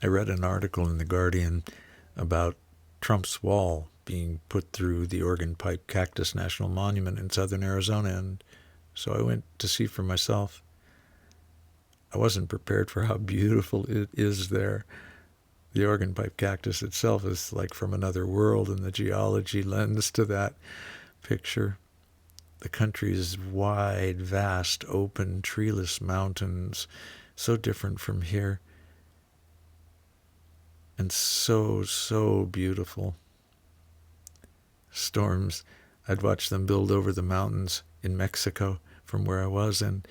I read an article in The Guardian about Trump's wall being put through the Organ Pipe Cactus National Monument in southern Arizona, and so I went to see for myself. I wasn't prepared for how beautiful it is there. The organ pipe cactus itself is like from another world, and the geology lends to that picture. The country is wide, vast, open, treeless mountains, so different from here, and so, so beautiful. Storms, I'd watch them build over the mountains in Mexico from where I was, and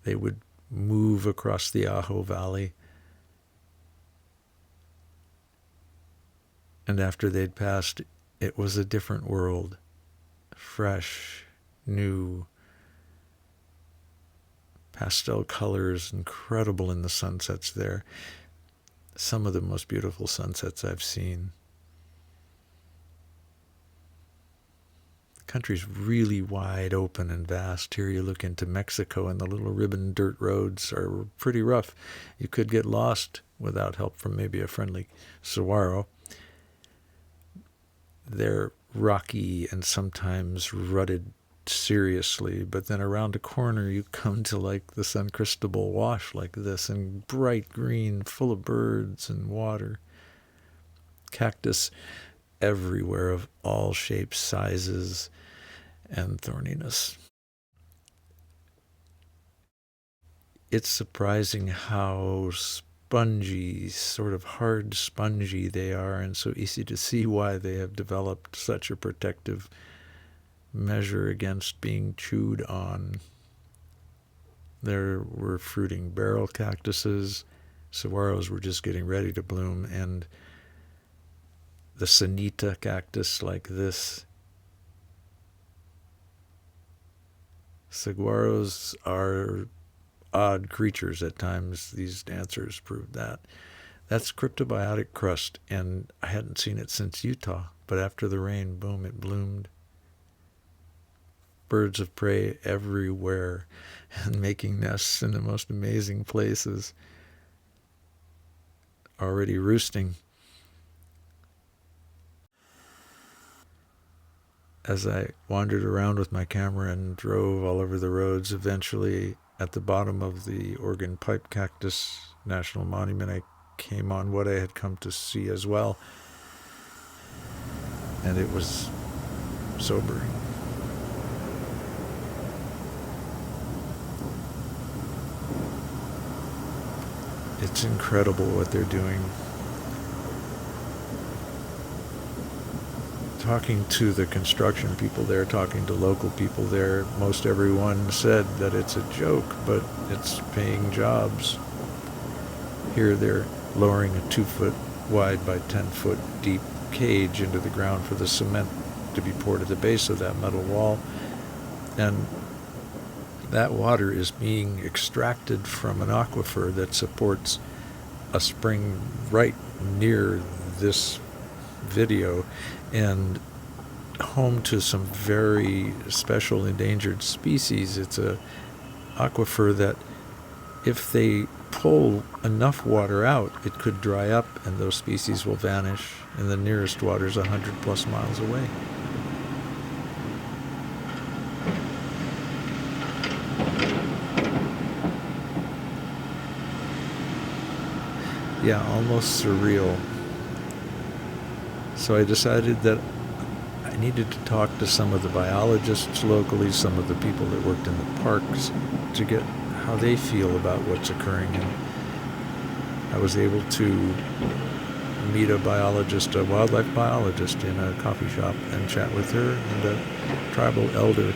they would move across the Ajo Valley. And after they'd passed, it was a different world. Fresh, new, pastel colors, incredible in the sunsets there. Some of the most beautiful sunsets I've seen. The country's really wide open and vast. Here you look into Mexico, and the little ribbon dirt roads are pretty rough. You could get lost without help from maybe a friendly saguaro. They're rocky and sometimes rutted seriously, but then around a corner you come to like the San Cristobal Wash like this, and bright green, full of birds and water. Cactus everywhere of all shapes, sizes, and thorniness. It's surprising how spongy, sort of hard spongy they are, and so easy to see why they have developed such a protective measure against being chewed on. There were fruiting barrel cactuses, saguaros were just getting ready to bloom, and the sanita cactus like this. Saguaros are odd creatures at times. These dancers proved that. That's cryptobiotic crust, and I hadn't seen it since Utah, but after the rain, boom, it bloomed. Birds of prey everywhere and making nests in the most amazing places. Already roosting. As I wandered around with my camera and drove all over the roads, eventually at the bottom of the Organ Pipe Cactus National Monument, I came on what I had come to see as well. And it was sobering. It's incredible what they're doing. Talking to the construction people there, talking to local people there, most everyone said that it's a joke, but it's paying jobs. Here they're lowering a 2-foot wide by 10-foot deep cage into the ground for the cement to be poured at the base of that metal wall. And that water is being extracted from an aquifer that supports a spring right near this video and home to some very special endangered species. It's a aquifer that if they pull enough water out, it could dry up and those species will vanish, and the nearest water is 100 plus miles away. Yeah, almost surreal. So I decided that I needed to talk to some of the biologists locally, some of the people that worked in the parks, to get how they feel about what's occurring. And I was able to meet a biologist, a wildlife biologist, in a coffee shop and chat with her, and a tribal elder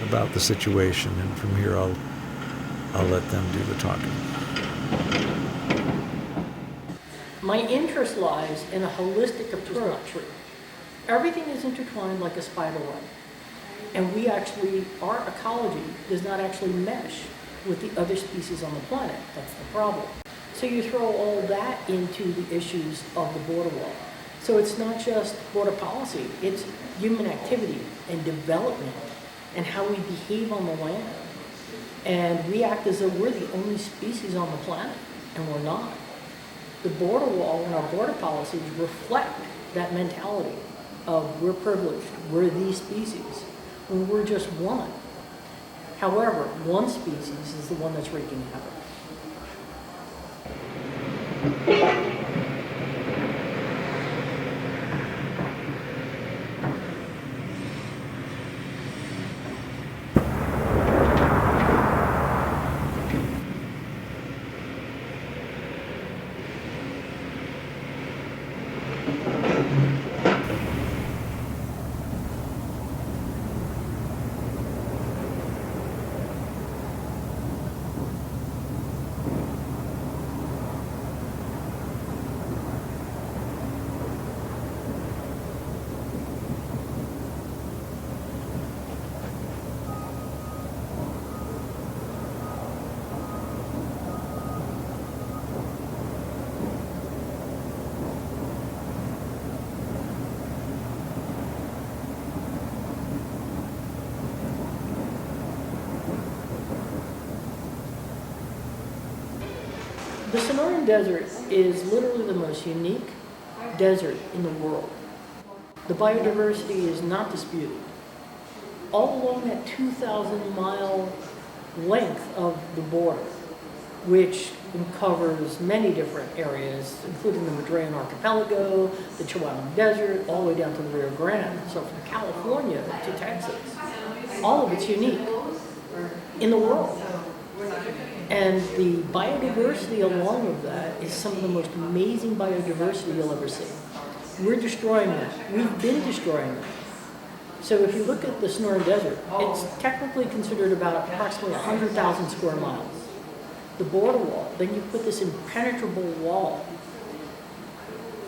about the situation. And from here I'll let them do the talking. My interest lies in a holistic approach. Everything is intertwined like a spider web. And we actually, our ecology does not actually mesh with the other species on the planet. That's the problem. So you throw all that into the issues of the border wall. So it's not just border policy, it's human activity and development and how we behave on the land. And we act as though we're the only species on the planet, and we're not. The border wall and our border policies reflect that mentality of we're privileged, we're the species, when we're just one. However, one species is the one that's wreaking havoc. The Sonoran Desert is literally the most unique desert in the world. The biodiversity is not disputed. All along that 2,000-mile length of the border, which covers many different areas, including the Madrean Archipelago, the Chihuahuan Desert, all the way down to the Rio Grande. So from California to Texas, all of it's unique in the world. And the biodiversity along with that is some of the most amazing biodiversity you'll ever see. We're destroying that. We've been destroying that. So if you look at the Sonoran Desert, it's technically considered about approximately 100,000 square miles. The border wall, then you put this impenetrable wall,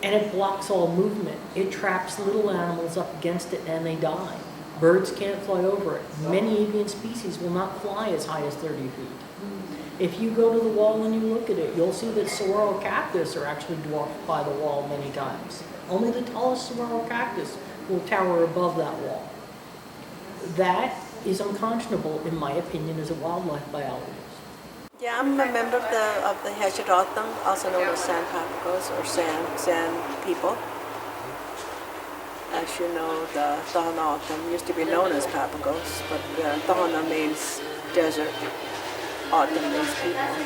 and it blocks all movement. It traps little animals up against it and they die. Birds can't fly over it. Many avian species will not fly as high as 30 feet. If you go to the wall and you look at it, you'll see that saguaro cactus are actually dwarfed by the wall many times. Only the tallest saguaro cactus will tower above that wall. That is unconscionable, in my opinion, as a wildlife biologist. Yeah, I'm a member of the Heshadottam, also known as sand papagos or sand people. As you know, the Tohono used to be known as papagos, but Tohono means desert. Autumn means people.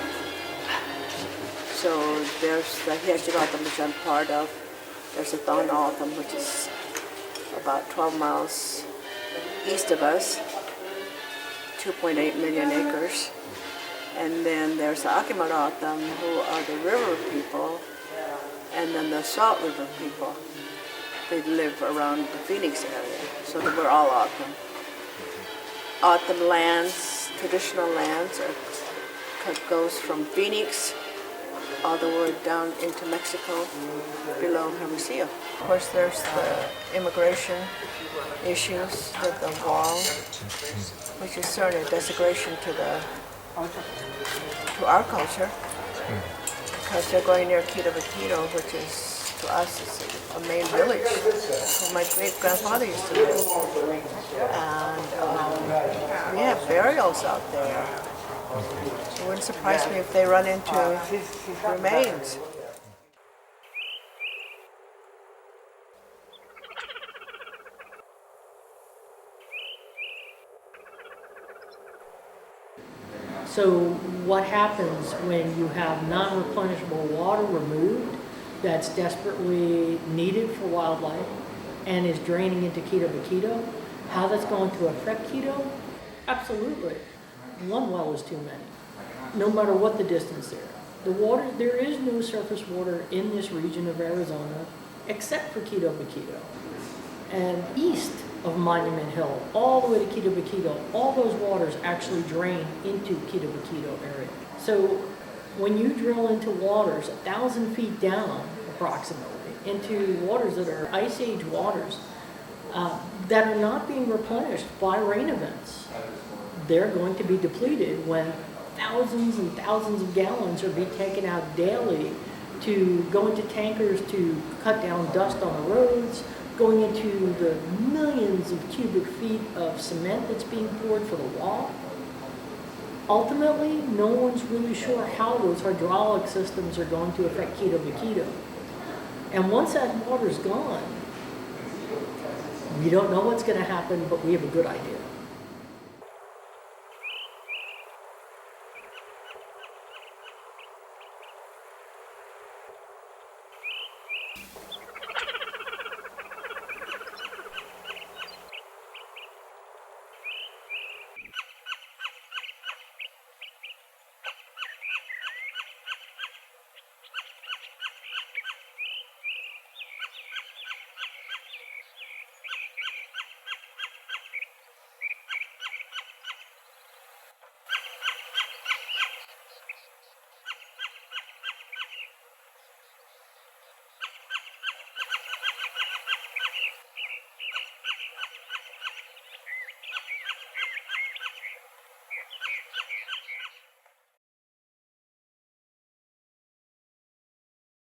So there's the Heshadottam, which I'm part of. There's the Tohono which is about 12 miles east of us, 2.8 million acres. And then there's the Akimarotam, who are the river people, and then the Salt River people. They live around the Phoenix area, so that we're all Autumn. Autumn lands, traditional lands, goes from Phoenix all the way down into Mexico, below Hermosillo. Of course, there's the immigration issues with the wall, which is certainly a desecration to our culture, because they're going near Quito, which is, to us, is a main village where my great-grandfather used to live. And we have burials out there. It wouldn't surprise me if they run into remains. So what happens when you have non-replenishable water removed that's desperately needed for wildlife and is draining into Quito? How that's going to affect Quito? Absolutely. One well is too many, no matter what the distance there. The water, there is no surface water in this region of Arizona except for Quito. And east of Monument Hill, all the way to Quito, all those waters actually drain into Quito area. So when you drill into waters 1,000 feet down, approximately, into waters that are ice age waters, that are not being replenished by rain events, they're going to be depleted when thousands and thousands of gallons are being taken out daily to go into tankers to cut down dust on the roads, going into the millions of cubic feet of cement that's being poured for the wall. Ultimately, no one's really sure how those hydraulic systems are going to affect Quito to Quito. And once that water's gone, we don't know what's going to happen, but we have a good idea.